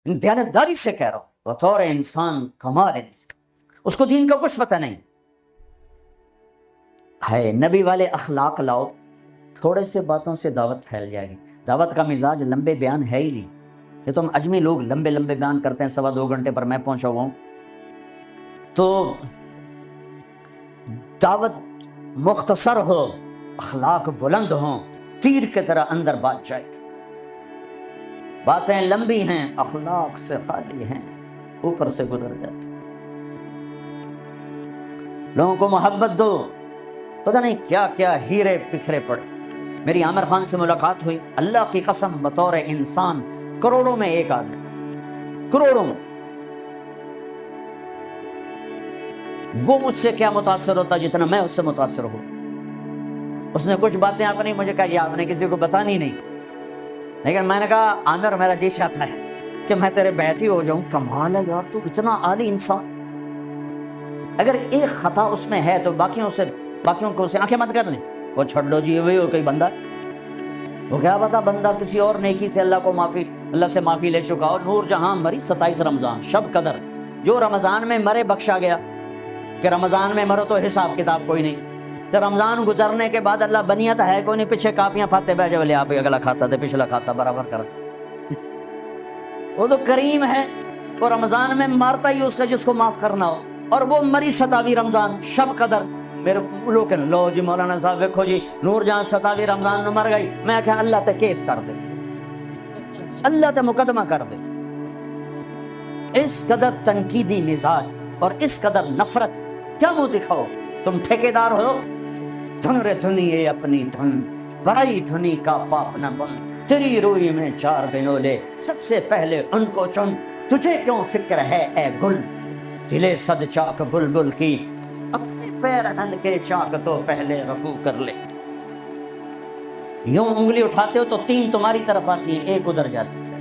دیانتداری سے کہہ رہا ہوں، بطور انسان کمال انسان، اس کو دین کا کچھ پتہ نہیں ہے۔ نبی والے اخلاق لاؤ، تھوڑے سے باتوں سے دعوت پھیل جائے گی۔ دعوت کا مزاج لمبے بیان ہے ہی نہیں۔ یہ تو ہم اجمی لوگ لمبے لمبے بیان کرتے ہیں، 2.25 گھنٹے پر میں پہنچا ہوا ہوں۔ تو دعوت مختصر ہو، اخلاق بلند ہوں، تیر کی طرح اندر بات جائے گی۔ باتیں لمبی ہیں، اخلاق سے خالی ہیں، اوپر سے گزر جاتی۔ لوگوں کو محبت دو، پتہ نہیں کیا کیا ہیرے بکھرے پڑے۔ میری عامر خان سے ملاقات ہوئی، اللہ کی قسم بطور انسان کروڑوں میں ایک آدمی، کروڑوں میں۔ وہ مجھ سے کیا متاثر ہوتا جتنا میں اس سے متاثر ہوں۔ اس نے کچھ باتیں اپنی مجھے کہا، یہ آپ نے کسی کو بتانی نہیں، لیکن میں نے کہا عامر میرا جی چاہتا ہے کہ میں تیرے بیعتی ہو جاؤں۔ کمال ہے یار، تو اتنا عالی انسان، اگر ایک خطا اس میں ہے تو باقیوں کو اسے آنکھیں مت کر لیں، وہ چھوڑ دو جی، وہی ہو کوئی بندہ، وہ کیا پتا بندہ کسی اور نیکی سے اللہ سے معافی لے چکا ہو۔ نور جہاں مری 27 رمضان، شب قدر، جو رمضان میں مرے بخشا گیا، کہ رمضان میں مرو تو حساب کتاب کوئی نہیں، تو رمضان گزرنے کے بعد اللہ بنیت ہے کوئی نہیں، پیچھے کاپیاں پھاتے بیٹھے، بولے آپ اگلا کھاتا تھے پچھلا کھاتا برابر کر۔ وہ تو کریم ہے، وہ رمضان میں مارتا ہی اس کا جس کو معاف کرنا ہو، اور وہ مری 27 رمضان شب قدر۔ میرے لوگ لو جی مولانا صاحب دیکھو جی نور جہاں 27 رمضان میں مر گئی، میں کہا اللہ تے کیس کر دے، اللہ تے مقدمہ کر دے۔ اس قدر تنقیدی مزاج اور اس قدر نفرت کیا منہ دکھاؤ؟ تم ٹھیکیدار ہو، دھن رے دھنیے اپنی دھن، برائی دھنی کا پاپ نہ بن، تیری روئی میں 4 بنولے، سب سے پہلے ان کو چن، تجھے کیوں فکر ہے اے گل، دلے صد چاک بلبل کی، اپنے پیر ہن کے چاک تو پہلے رفو کر لے۔ یوں انگلی اٹھاتے ہو تو 3 تمہاری طرف آتی ہیں، 1 ادھر جاتی ہے۔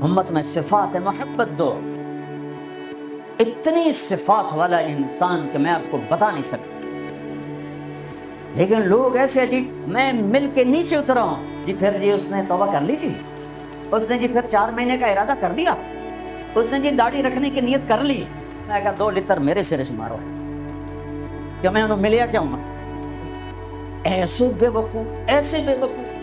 امت میں صفات محبت دو، اتنی صفات والا انسان کہ میں آپ کو بتا نہیں سکتا۔ لیکن لوگ ایسے جی، میں مل کے نیچے اترا ہوں جی، پھر جی اس نے توبہ کر لی جی، اس نے جی پھر 4 مہینے کا ارادہ کر لیا، اس نے جی داڑھی رکھنے کی نیت کر لی۔ میں کہا 2 لتر میرے سرے سے مارو، کہ میں انہوں ملیا کیا ہوں؟ ایسے بے وقوف، ایسے بے وقوف۔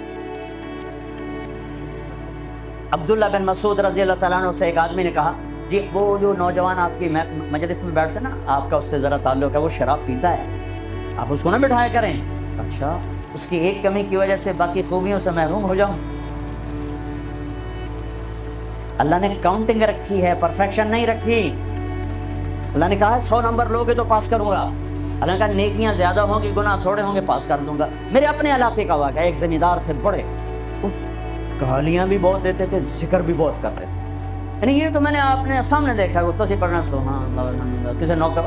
عبداللہ بن مسعود رضی اللہ تعالیٰ عنہ سے ایک آدمی نے کہا، جی وہ جو نوجوان آپ کی مجلس میں بیٹھتے نا، آپ کا اس سے ذرا تعلق ہے، وہ شراب پیتا ہے، آپ اس کو نہ بٹھایا کریں۔ اچھا، اس کی ایک کمی کی وجہ سے باقی خوبیوں سے محروم ہو جاؤں؟ اللہ نے کاؤنٹنگ رکھی ہے، پرفیکشن نہیں رکھی۔ اللہ نے کہا 100 نمبر لوگے تو پاس کروں گا، اللہ نے کہا نیکیاں زیادہ ہوں گی گناہ تھوڑے ہوں گے، پاس کر دوں گا۔ میرے اپنے علاقے کا واقعہ، ایک زمیندار تھے بڑے، گالیاں بھی بہت دیتے تھے، ذکر بھی بہت کرتے تھے، یعنی یہ تو میں نے آپ نے سامنے دیکھا ہے، تو پڑھنا سبحان اللہ الحمد للہ، کسی نوکر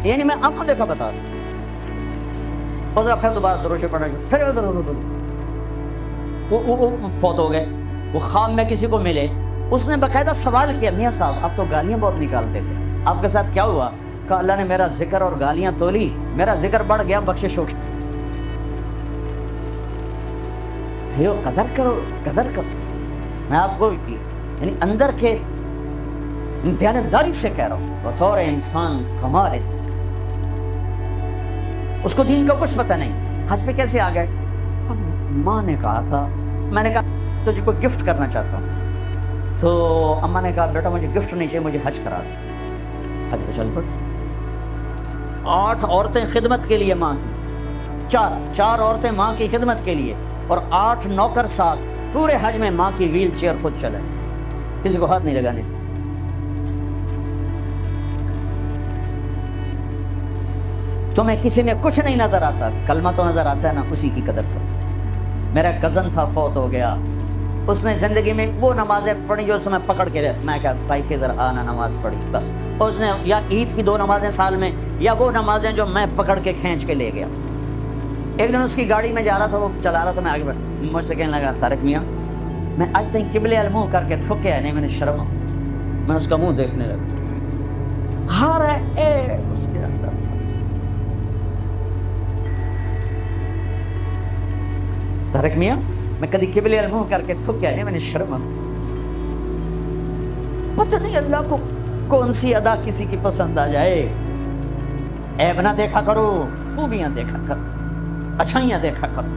یعنی میں آنکھوں دیکھا بتا رہا ہوں، پھر دوبارہ دروش پڑھنا، پھر وہ فوت ہو گئے۔ وہ خواب میں کسی کو ملے، اس نے باقاعدہ سوال کیا، میاں صاحب آپ تو گالیاں بہت نکالتے تھے، آپ کے ساتھ کیا ہوا؟ کہا اللہ نے میرا ذکر اور گالیاں تولی، میرا ذکر بڑھ گیا، بخشش ہو گئی۔ قدر کرو، قدر کرو۔ میں آپ کو یعنی اندر کے دیانتداری سے کہہ رہا ہوں، بطور انسان کمال انسان، اس کو دین کا کچھ پتہ نہیں۔ حج پہ کیسے آ گئے؟ ماں نے کہا تھا، میں نے کہا تجھے کو گفٹ کرنا چاہتا ہوں، تو اماں نے کہا بیٹا مجھے گفٹ نہیں چاہیے، مجھے حج کرا دو۔ حج پہ چل پڑ۔ 8 عورتیں خدمت کے لیے ماں کی، 4 عورتیں ماں کی خدمت کے لیے، اور 8 نوکر ساتھ، پورے حج میں ماں کی ویل چیئر خود چلے، کسی کو ہاتھ نہیں لگانے تھی۔ تمہیں کسی میں کچھ نہیں نظر آتا، کلمہ تو نظر آتا ہے نا، اسی کی قدر کرو۔ میرا کزن تھا، فوت ہو گیا، اس نے زندگی میں وہ نمازیں پڑھی جو اس میں پکڑ کے رہے، میں کہا بھائی فضر آنا نماز پڑھی بس، اس نے یا عید کی 2 نمازیں سال میں، یا وہ نمازیں جو میں پکڑ کے کھینچ کے لے گیا۔ ایک دن اس کی گاڑی میں جا رہا تھا، وہ چلا رہا تھا، میں آگے بڑھ، مجھ سے کہنے لگا طارق میاں میں آج تک قبلے المنہ کر کے تھکیا نہیں، میں نے شرم آتی، میں اس کا منہ دیکھنے لگا، ہر ایک اس کے اندر تھا۔ طارق میاں میں کدی قبلے منہ کر کے تھوکیا نہیں، میں نے شرم آتی، پتہ نہیں اللہ کو کون سی ادا کسی کی پسند آ جائے۔ عیب نہ دیکھا کرو، خوبیاں دیکھا کرو، اچھائیاں دیکھا کرو۔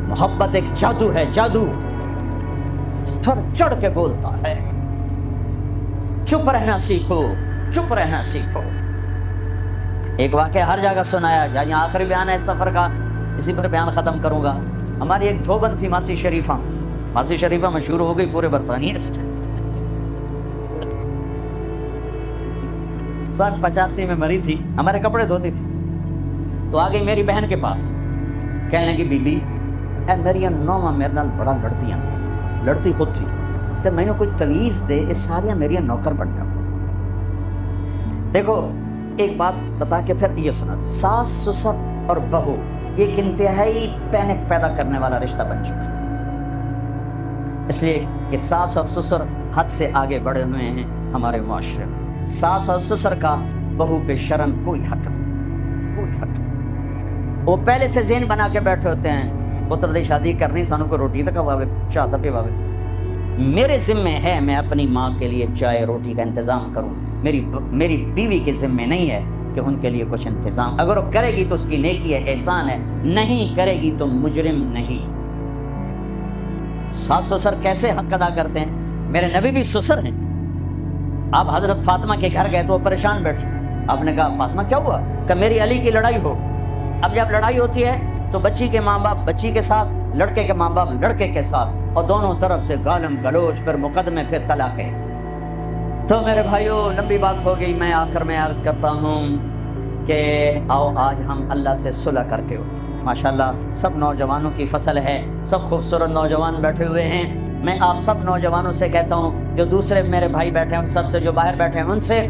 محبت ایک جادو ہے، جادو سر چڑھ کے بولتا ہے۔ چپ رہنا سیکھو، چپ رہنا سیکھو۔ ایک واقعہ ہر جگہ سنایا، یعنی آخری بیان ہے اس سفر کا، اسی پر بیان ختم کروں گا۔ ہماری ایک دھوبن تھی ماسی شریفہ، ماسی شریفہ مشہور ہو گئی پورے برطانیہ سے۔ 85 میں مری تھی، ہمارے کپڑے دھوتی تھی، تو آ گئی میری بہن کے پاس، کہنے لگی بی بی اے میری نوواں میرے نال بڑا لڑتی ہیں، لڑتی خود تھی، تو میں نے کوئی تویز دے اس ساریا میری نوکر بن جاؤ۔ دیکھو ایک بات بتا کے پھر یہ سنا، ساس سسر اور بہو یہ ایک انتہائی پینک پیدا کرنے والا رشتہ بن چکا ہے، اس لیے کہ ساس اور سسر حد سے آگے بڑھے ہوئے ہیں ہمارے معاشرے میں۔ ساس اور سسر کا بہو پہ شرم کوئی حق نہیں، کوئی حق نہیں۔ وہ پہلے سے ذہن بنا کے بیٹھے ہوتے ہیں، پتر دی شادی کرنی، سانو کو روٹی تک کھواوے، چاہ تک پواوے، میرے ذمے ہے میں اپنی ماں کے لیے چائے روٹی کا انتظام کروں، میری بیوی کے ذمے نہیں ہے کہ ان کے لیے کچھ انتظام، اگر وہ کرے گی تو اس کی نیکی ہے، احسان ہے، نہیں کرے گی تو مجرم نہیں۔ ساس سسر کیسے حق ادا کرتے ہیں؟ میرے نبی بھی سسر ہیں۔ آپ حضرت فاطمہ کے گھر گئے تو وہ پریشان بیٹھی، آپ نے کہا فاطمہ کیا ہوا؟ کہ میری علی کی لڑائی ہو۔ اب جب لڑائی ہوتی ہے تو بچی کے ماں باپ بچی کے ساتھ، لڑکے کے ماں باپ لڑکے کے ساتھ، اور دونوں طرف سے گالم گلوچ، پھر مقدمے، پھر طلاقیں۔ تو میرے بھائیوں لمبی بات ہو گئی، میں آخر میں عرض کرتا ہوں کہ آؤ آج ہم اللہ سے صلح کر کے اٹھیں۔ ماشاءاللہ سب نوجوانوں کی فصل ہے، سب خوبصورت نوجوان بیٹھے ہوئے ہیں۔ میں آپ سب نوجوانوں سے کہتا ہوں، جو دوسرے میرے بھائی بیٹھے ہیں ان سب سے، جو باہر بیٹھے ہیں ان سے،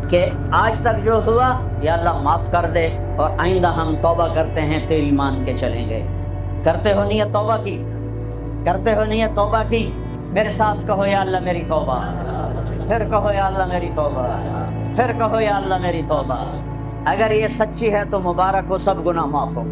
کہ آج تک جو ہوا یا اللہ معاف کر دے، اور آئندہ ہم توبہ کرتے ہیں، تیری مان کے چلیں گے۔ کرتے ہو نیت توبہ کی؟ کرتے ہو نیت توبہ کی؟ میرے ساتھ کہو یا اللہ میری توبہ، پھر کہو یا اللہ میری توبہ، پھر کہو یا اللہ میری توبہ۔ اگر یہ سچی ہے تو مبارک ہو، سب گناہ معاف ہو۔